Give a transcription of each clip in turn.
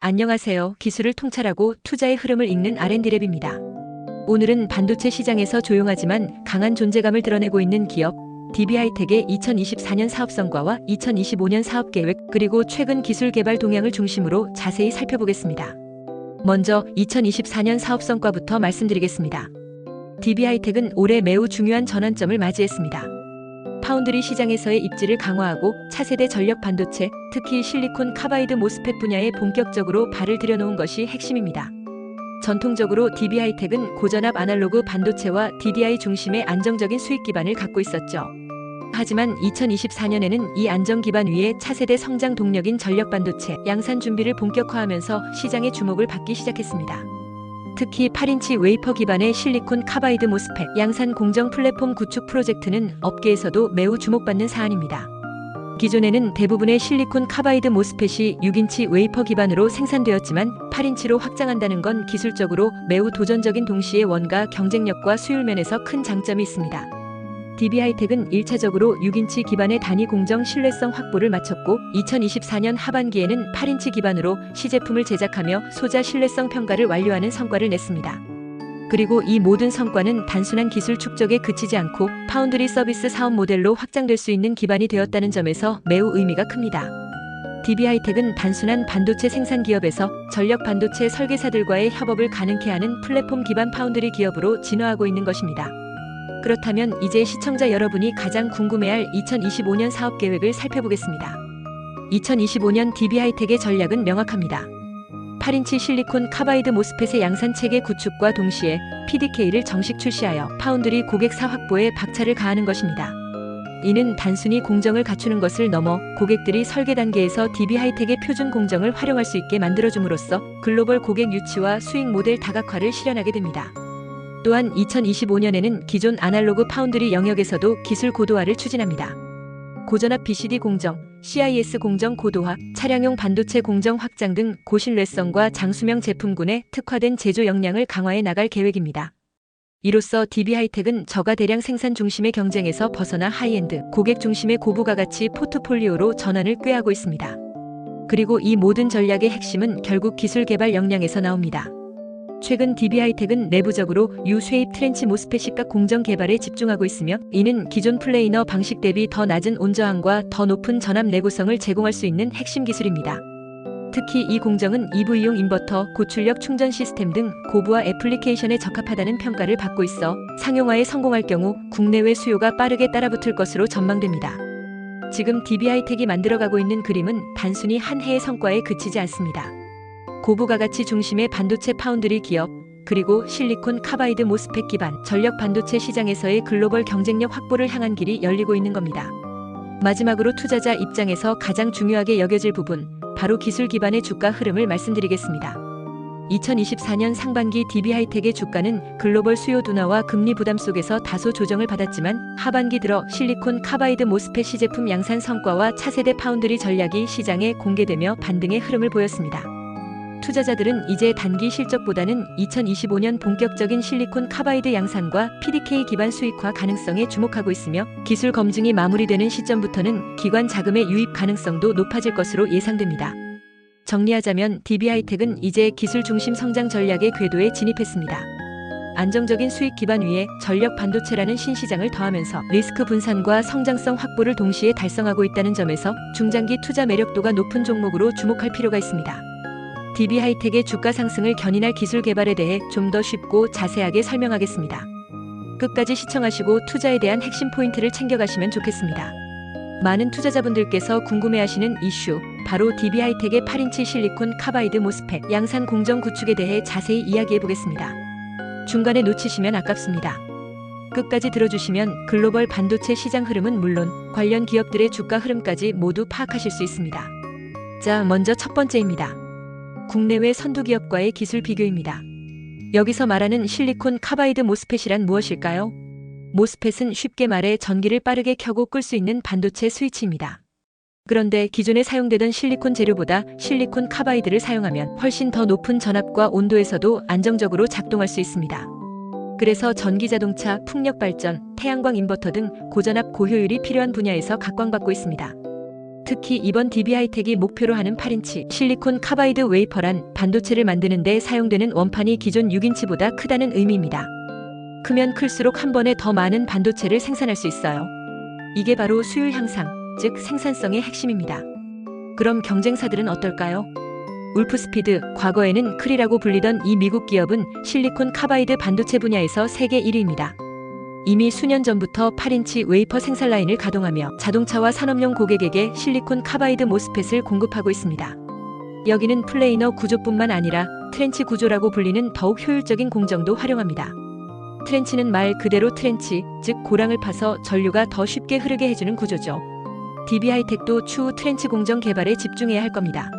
안녕하세요. 기술을 통찰하고 투자의 흐름을 읽는 R&D랩입니다. 오늘은 반도체 시장에서 조용하지만 강한 존재감을 드러내고 있는 기업 DB하이텍의 2024년 사업성과와 2025년 사업계획 그리고 최근 기술 개발 동향을 중심으로 자세히 살펴보겠습니다. 먼저 2024년 사업성과부터 말씀드리겠습니다. DB하이텍은 올해 매우 중요한 전환점을 맞이했습니다. 파운드리 시장에서의 입지를 강화하고 차세대 전력 반도체, 특히 실리콘 카바이드 모스펫 분야에 본격적으로 발을 들여놓은 것이 핵심입니다. 전통적으로 DB하이텍은 고전압 아날로그 반도체와 DDI 중심의 안정적인 수익 기반을 갖고 있었죠. 하지만 2024년에는 이 안정 기반 위에 차세대 성장 동력인 전력 반도체, 양산 준비를 본격화하면서 시장의 주목을 받기 시작했습니다. 특히 8인치 웨이퍼 기반의 실리콘 카바이드 모스펫 양산 공정 플랫폼 구축 프로젝트는 업계에서도 매우 주목받는 사안입니다. 기존에는 대부분의 실리콘 카바이드 모스펫이 6인치 웨이퍼 기반으로 생산되었지만 8인치로 확장한다는 건 기술적으로 매우 도전적인 동시에 원가 경쟁력과 수율 면에서 큰 장점이 있습니다. DB하이텍은 1차적으로 6인치 기반의 단위 공정 신뢰성 확보를 마쳤고 2024년 하반기에는 8인치 기반으로 시제품을 제작하며 소자 신뢰성 평가를 완료하는 성과를 냈습니다. 그리고 이 모든 성과는 단순한 기술 축적에 그치지 않고 파운드리 서비스 사업 모델로 확장될 수 있는 기반이 되었다는 점에서 매우 의미가 큽니다. DB하이텍은 단순한 반도체 생산 기업에서 전력 반도체 설계사들과의 협업을 가능케 하는 플랫폼 기반 파운드리 기업으로 진화하고 있는 것입니다. 그렇다면 이제 시청자 여러분이 가장 궁금해할 2025년 사업 계획을 살펴보겠습니다. 2025년 DB하이텍의 전략은 명확합니다. 8인치 실리콘 카바이드 모스펫의 양산 체계 구축과 동시에 PDK를 정식 출시하여 파운드리 고객사 확보에 박차를 가하는 것입니다. 이는 단순히 공정을 갖추는 것을 넘어 고객들이 설계 단계에서 DB하이텍의 표준 공정을 활용할 수 있게 만들어줌으로써 글로벌 고객 유치와 수익 모델 다각화를 실현하게 됩니다. 또한 2025년에는 기존 아날로그 파운드리 영역에서도 기술 고도화를 추진합니다. 고전압 BCD 공정, CIS 공정 고도화, 차량용 반도체 공정 확장 등 고신뢰성과 장수명 제품군에 특화된 제조 역량을 강화해 나갈 계획입니다. 이로써 DB하이텍은 저가 대량 생산 중심의 경쟁에서 벗어나 하이엔드, 고객 중심의 고부가 가치 포트폴리오로 전환을 꾀하고 있습니다. 그리고 이 모든 전략의 핵심은 결국 기술 개발 역량에서 나옵니다. 최근 DB하이텍은 내부적으로 유쉐입 트렌치 모스펫 시각 공정 개발에 집중하고 있으며 이는 기존 플레이너 방식 대비 더 낮은 온저항과 더 높은 전압 내구성을 제공할 수 있는 핵심 기술입니다. 특히 이 공정은 EV용 인버터, 고출력 충전 시스템 등 고부하 애플리케이션에 적합하다는 평가를 받고 있어 상용화에 성공할 경우 국내외 수요가 빠르게 따라붙을 것으로 전망됩니다. 지금 DB하이텍이 만들어가고 있는 그림은 단순히 한 해의 성과에 그치지 않습니다. 고부가 가치 중심의 반도체 파운드리 기업, 그리고 실리콘 카바이드 모스펫 기반 전력 반도체 시장에서의 글로벌 경쟁력 확보를 향한 길이 열리고 있는 겁니다. 마지막으로 투자자 입장에서 가장 중요하게 여겨질 부분, 바로 기술 기반의 주가 흐름을 말씀드리겠습니다. 2024년 상반기 DB하이텍의 주가는 글로벌 수요 둔화와 금리 부담 속에서 다소 조정을 받았지만 하반기 들어 실리콘 카바이드 모스펫 시제품 양산 성과와 차세대 파운드리 전략이 시장에 공개되며 반등의 흐름을 보였습니다. 투자자들은 이제 단기 실적보다는 2025년 본격적인 실리콘 카바이드 양산과 PDK 기반 수익화 가능성에 주목하고 있으며 기술 검증이 마무리되는 시점부터는 기관 자금의 유입 가능성도 높아질 것으로 예상됩니다. 정리하자면 DB하이텍은 이제 기술 중심 성장 전략의 궤도에 진입했습니다. 안정적인 수익 기반 위에 전력 반도체라는 신시장을 더하면서 리스크 분산과 성장성 확보를 동시에 달성하고 있다는 점에서 중장기 투자 매력도가 높은 종목으로 주목할 필요가 있습니다. DB하이텍의 주가 상승을 견인할 기술 개발에 대해 좀 더 쉽고 자세하게 설명하겠습니다. 끝까지 시청하시고 투자에 대한 핵심 포인트를 챙겨가시면 좋겠습니다. 많은 투자자분들께서 궁금해하시는 이슈, 바로 DB하이텍의 8인치 실리콘 카바이드 모스펫 양산 공정 구축에 대해 자세히 이야기해보겠습니다. 중간에 놓치시면 아깝습니다. 끝까지 들어주시면 글로벌 반도체 시장 흐름은 물론 관련 기업들의 주가 흐름까지 모두 파악하실 수 있습니다. 자, 먼저 첫 번째입니다. 국내외 선두기업과의 기술 비교입니다. 여기서 말하는 실리콘 카바이드 모스펫이란 무엇일까요? 모스펫은 쉽게 말해 전기를 빠르게 켜고 끌 수 있는 반도체 스위치입니다. 그런데 기존에 사용되던 실리콘 재료보다 실리콘 카바이드를 사용하면 훨씬 더 높은 전압과 온도에서도 안정적으로 작동할 수 있습니다. 그래서 전기자동차, 풍력발전, 태양광 인버터 등 고전압 고효율이 필요한 분야에서 각광받고 있습니다. 특히 이번 DB하이텍이 목표로 하는 8인치 실리콘 카바이드 웨이퍼란 반도체를 만드는 데 사용되는 원판이 기존 6인치보다 크다는 의미입니다. 크면 클수록 한 번에 더 많은 반도체를 생산할 수 있어요. 이게 바로 수율 향상, 즉 생산성의 핵심입니다. 그럼 경쟁사들은 어떨까요? 울프스피드, 과거에는 크리라고 불리던 이 미국 기업은 실리콘 카바이드 반도체 분야에서 세계 1위입니다. 이미 수년 전부터 8인치 웨이퍼 생산 라인을 가동하며 자동차와 산업용 고객에게 실리콘 카바이드 모스펫을 공급하고 있습니다. 여기는 플레이너 구조뿐만 아니라 트렌치 구조라고 불리는 더욱 효율적인 공정도 활용합니다. 트렌치는 말 그대로 트렌치, 즉 고랑을 파서 전류가 더 쉽게 흐르게 해주는 구조죠. DB하이텍도 추후 트렌치 공정 개발에 집중해야 할 겁니다.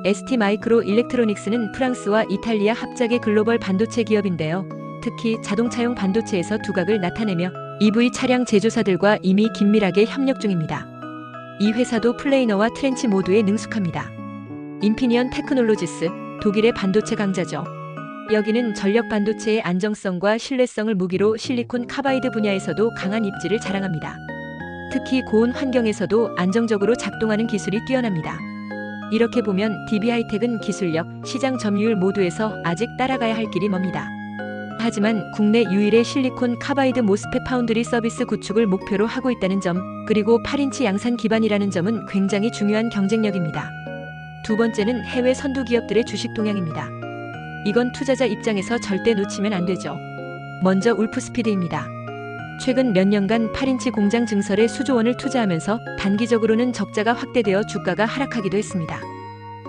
ST 마이크로 일렉트로닉스는 프랑스와 이탈리아 합작의 글로벌 반도체 기업인데요. 특히 자동차용 반도체에서 두각을 나타내며 EV 차량 제조사들과 이미 긴밀하게 협력 중입니다. 이 회사도 플레이너와 트렌치 모두에 능숙합니다. 인피니언 테크놀로지스, 독일의 반도체 강자죠. 여기는 전력 반도체의 안정성과 신뢰성을 무기로 실리콘 카바이드 분야에서도 강한 입지를 자랑합니다. 특히 고온 환경에서도 안정적으로 작동하는 기술이 뛰어납니다. 이렇게 보면 DB하이텍은 기술력, 시장 점유율 모두에서 아직 따라가야 할 길이 멉니다. 하지만 국내 유일의 실리콘 카바이드 모스펫 파운드리 서비스 구축을 목표로 하고 있다는 점, 그리고 8인치 양산 기반이라는 점은 굉장히 중요한 경쟁력입니다. 두 번째는 해외 선두 기업들의 주식 동향입니다. 이건 투자자 입장에서 절대 놓치면 안 되죠. 먼저 울프스피드입니다. 최근 몇 년간 8인치 공장 증설에 수조 원을 투자하면서 단기적으로는 적자가 확대되어 주가가 하락하기도 했습니다.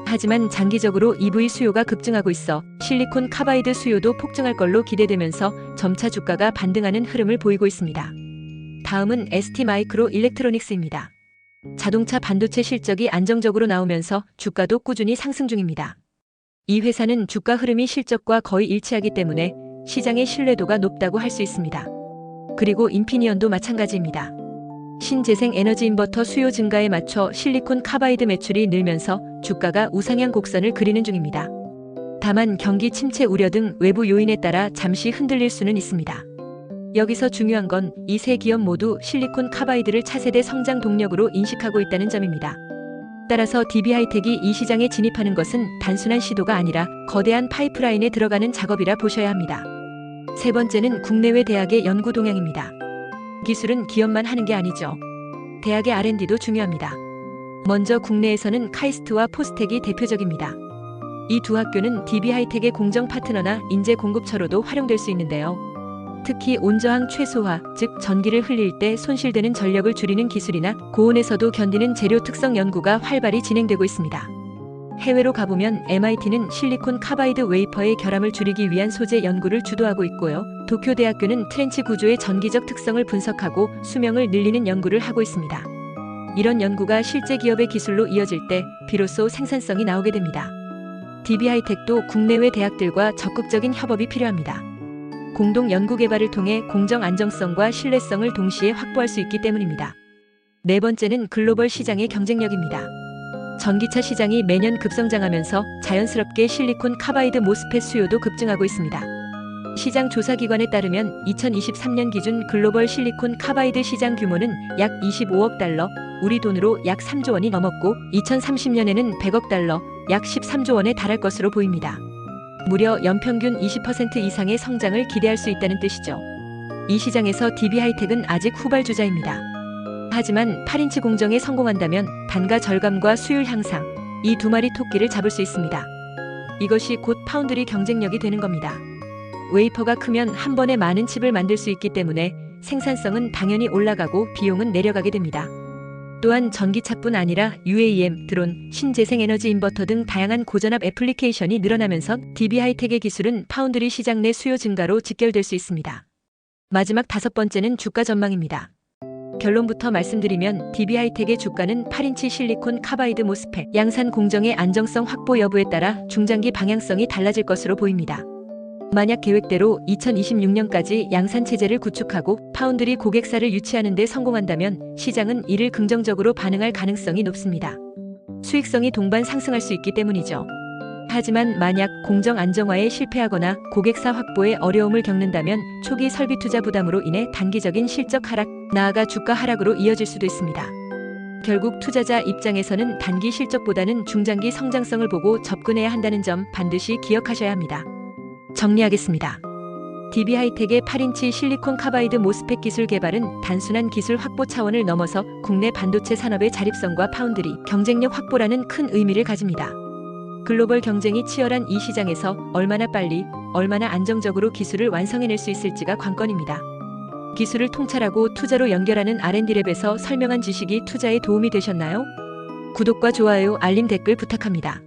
하지만 장기적으로 EV 수요가 급증하고 있어 실리콘 카바이드 수요도 폭증할 걸로 기대되면서 점차 주가가 반등하는 흐름을 보이고 있습니다. 다음은 ST 마이크로 일렉트로닉스입니다. 자동차 반도체 실적이 안정적으로 나오면서 주가도 꾸준히 상승 중입니다. 이 회사는 주가 흐름이 실적과 거의 일치하기 때문에 시장의 신뢰도가 높다고 할 수 있습니다. 그리고 인피니언도 마찬가지입니다. 신재생 에너지 인버터 수요 증가에 맞춰 실리콘 카바이드 매출이 늘면서 주가가 우상향 곡선을 그리는 중입니다. 다만 경기 침체 우려 등 외부 요인에 따라 잠시 흔들릴 수는 있습니다. 여기서 중요한 건 이 세 기업 모두 실리콘 카바이드를 차세대 성장 동력으로 인식하고 있다는 점입니다. 따라서 DB하이텍이 이 시장에 진입하는 것은 단순한 시도가 아니라 거대한 파이프라인에 들어가는 작업이라 보셔야 합니다. 세 번째는 국내외 대학의 연구 동향입니다. 기술은 기업만 하는 게 아니죠. 대학의 R&D도 중요합니다. 먼저 국내에서는 카이스트와 포스텍이 대표적입니다. 이 두 학교는 DB하이텍의 공정 파트너나 인재 공급처로도 활용될 수 있는데요. 특히 온저항 최소화, 즉 전기를 흘릴 때 손실되는 전력을 줄이는 기술이나 고온에서도 견디는 재료 특성 연구가 활발히 진행되고 있습니다. 해외로 가보면 MIT는 실리콘 카바이드 웨이퍼의 결함을 줄이기 위한 소재 연구를 주도하고 있고요. 도쿄대학교는 트렌치 구조의 전기적 특성을 분석하고 수명을 늘리는 연구를 하고 있습니다. 이런 연구가 실제 기업의 기술로 이어질 때 비로소 생산성이 나오게 됩니다. DB하이텍도 국내외 대학들과 적극적인 협업이 필요합니다. 공동 연구 개발을 통해 공정 안정성과 신뢰성을 동시에 확보할 수 있기 때문입니다. 네 번째는 글로벌 시장의 경쟁력입니다. 전기차 시장이 매년 급성장하면서 자연스럽게 실리콘 카바이드 모스펫 수요도 급증하고 있습니다. 시장 조사기관에 따르면 2023년 기준 글로벌 실리콘 카바이드 시장 규모는 약 25억 달러, 우리 돈으로 약 3조 원이 넘었고 2030년에는 100억 달러, 약 13조 원에 달할 것으로 보입니다. 무려 연평균 20% 이상의 성장을 기대할 수 있다는 뜻이죠. 이 시장에서 DB하이텍은 아직 후발주자입니다. 하지만 8인치 공정에 성공한다면 단가 절감과 수율 향상, 이 두 마리 토끼를 잡을 수 있습니다. 이것이 곧 파운드리 경쟁력이 되는 겁니다. 웨이퍼가 크면 한 번에 많은 칩을 만들 수 있기 때문에 생산성은 당연히 올라가고 비용은 내려가게 됩니다. 또한 전기차뿐 아니라 UAM, 드론, 신재생 에너지 인버터 등 다양한 고전압 애플리케이션이 늘어나면서 DB하이텍의 기술은 파운드리 시장 내 수요 증가로 직결될 수 있습니다. 마지막 다섯 번째는 주가 전망입니다. 결론부터 말씀드리면 DB하이텍의 주가는 8인치 실리콘 카바이드 모스펫 양산 공정의 안정성 확보 여부에 따라 중장기 방향성이 달라질 것으로 보입니다. 만약 계획대로 2026년까지 양산 체제를 구축하고 파운드리 고객사를 유치하는 데 성공한다면 시장은 이를 긍정적으로 반응할 가능성이 높습니다. 수익성이 동반 상승할 수 있기 때문이죠. 하지만 만약 공정 안정화에 실패하거나 고객사 확보에 어려움을 겪는다면 초기 설비 투자 부담으로 인해 단기적인 실적 하락, 나아가 주가 하락으로 이어질 수도 있습니다. 결국 투자자 입장에서는 단기 실적보다는 중장기 성장성을 보고 접근해야 한다는 점 반드시 기억하셔야 합니다. 정리하겠습니다. DB하이텍의 8인치 실리콘 카바이드 모스펫 기술 개발은 단순한 기술 확보 차원을 넘어서 국내 반도체 산업의 자립성과 파운드리 경쟁력 확보라는 큰 의미를 가집니다. 글로벌 경쟁이 치열한 이 시장에서 얼마나 빨리, 얼마나 안정적으로 기술을 완성해낼 수 있을지가 관건입니다. 기술을 통찰하고 투자로 연결하는 R&D랩에서 설명한 지식이 투자에 도움이 되셨나요? 구독과 좋아요, 알림, 댓글 부탁합니다.